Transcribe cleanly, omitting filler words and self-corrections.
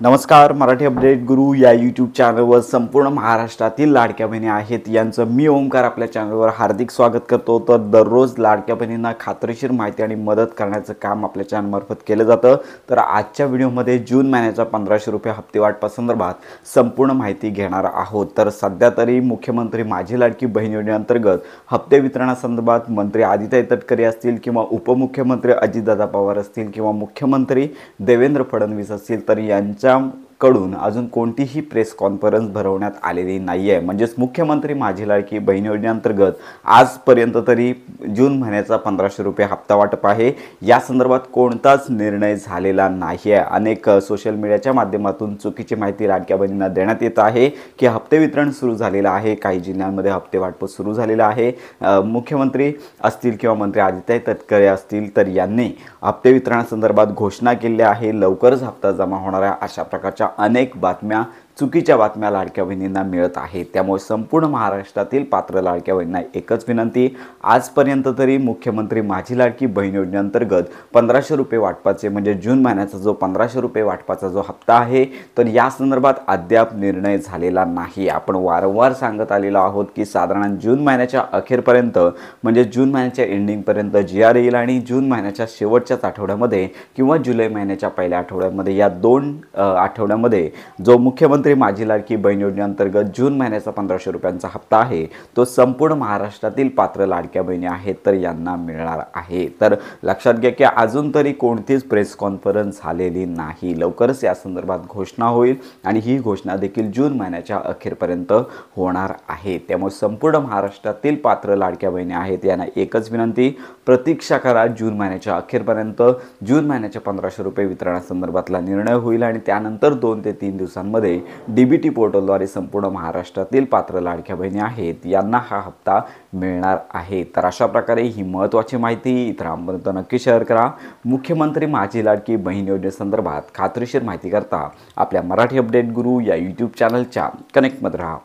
नमस्कार. मराठी अपडेट गुरु या यूट्यूब चॅनलवर संपूर्ण महाराष्ट्रातील लाडक्या बहिणी आहेत यांचं मी ओमकार आपल्या चॅनलवर हार्दिक स्वागत करतो. तर दररोज लाडक्या बहिणींना खात्रीशीर माहिती आणि मदत करण्याचं काम आपल्या चॅनलमार्फत केलं जातं. तर आजच्या व्हिडिओमध्ये जून महिन्याच्या 1500 रुपये हप्ते वाटपासंदर्भात संपूर्ण माहिती घेणार आहोत. तर सध्या तरी मुख्यमंत्री माझी लाडकी बहीण योजनेअंतर्गत हप्ते वितरणासंदर्भात मंत्री आदित्य तटकरे असतील किंवा उपमुख्यमंत्री अजितदादा पवार असतील किंवा मुख्यमंत्री देवेंद्र फडणवीस असतील तर कडून अजून कोणतीही प्रेस कॉन्फरन्स भरवण्यात आलेली नाही आहे. म्हणजेच मुख्यमंत्री माझी लाडकी बहीण योजनेअंतर्गत आजपर्यंत तरी जून महिन्याचा 1500 रुपये हप्ता वाटप आहे या संदर्भात कोणताच निर्णय झालेला नाही आहे. अनेक सोशल मीडियाच्या माध्यमातून चुकीची माहिती लाडक्या बहिणींना देण्यात येत आहे की हप्ते वितरण सुरू झालेलं आहे, काही जिल्ह्यांमध्ये हप्ते वाटप सुरू झालेलं आहे. मुख्यमंत्री असतील किंवा मंत्री आदित्य तटकरे असतील तर यांनी हप्ते वितरणासंदर्भात घोषणा केली आहे, लवकरच हप्ता जमा होणार आहे. अशा प्रकारच्या अनेक बातम्या, चुकीच्या बातम्या लाडक्या बहिणींना मिळत आहेत. त्यामुळे संपूर्ण महाराष्ट्रातील पात्र लाडक्या बहिणींना एकच विनंती, आजपर्यंत तरी मुख्यमंत्री माझी लाडकी बहीण योजनेअंतर्गत 1500 रुपये वाटपाचे म्हणजे जून महिन्याचा जो 1500 रुपये वाटपाचा जो हप्ता आहे तर या संदर्भात अद्याप निर्णय झालेला नाही. आपण वारंवार सांगत आलेलो आहोत की साधारण जून महिन्याच्या अखेरपर्यंत म्हणजे जून महिन्याच्या एंडिंगपर्यंत GR येईल आणि जून महिन्याच्या शेवटच्याच आठवड्यामध्ये किंवा जुलै महिन्याच्या पहिल्या आठवड्यामध्ये या 2 आठवड्यामध्ये जो मुख्यमंत्री माझी लाडकी बहीण योजनेअंतर्गत जून महिन्याचा 1500 रुपयांचा हप्ता आहे तो संपूर्ण महाराष्ट्रातील पात्र लाडक्या बहिणी आहेत तर यांना मिळणार आहे. तर लक्षात घ्या की अजून तरी कोणतीच प्रेस कॉन्फरन्स झालेली नाही. लवकरच या संदर्भात घोषणा होईल आणि ही घोषणा देखील जून महिन्याच्या अखेरपर्यंत होणार आहे. त्यामुळे संपूर्ण महाराष्ट्रातील पात्र लाडक्या बहिणी आहेत यांना एकच विनंती, प्रतीक्षा करा. जून महिन्याच्या अखेरपर्यंत जून महिन्याच्या 1500 रुपये वितरणासंदर्भातला निर्णय होईल आणि त्यानंतर 2 ते 3 दिवसांमध्ये DBT पोर्टलद्वारे संपूर्ण महाराष्ट्रातील पात्र लाडक्या बहिणी आहेत यांना हा हप्ता मिळणार आहे. तर अशा प्रकारे ही महत्त्वाची माहिती इतरांपर्यंत नक्की शेअर करा. मुख्यमंत्री माझी लाडकी बहीण योजनेसंदर्भात खात्रीशीर माहिती करता आपल्या मराठी अपडेट गुरु या यूट्यूब चॅनलच्या कनेक्टमध्ये राहा.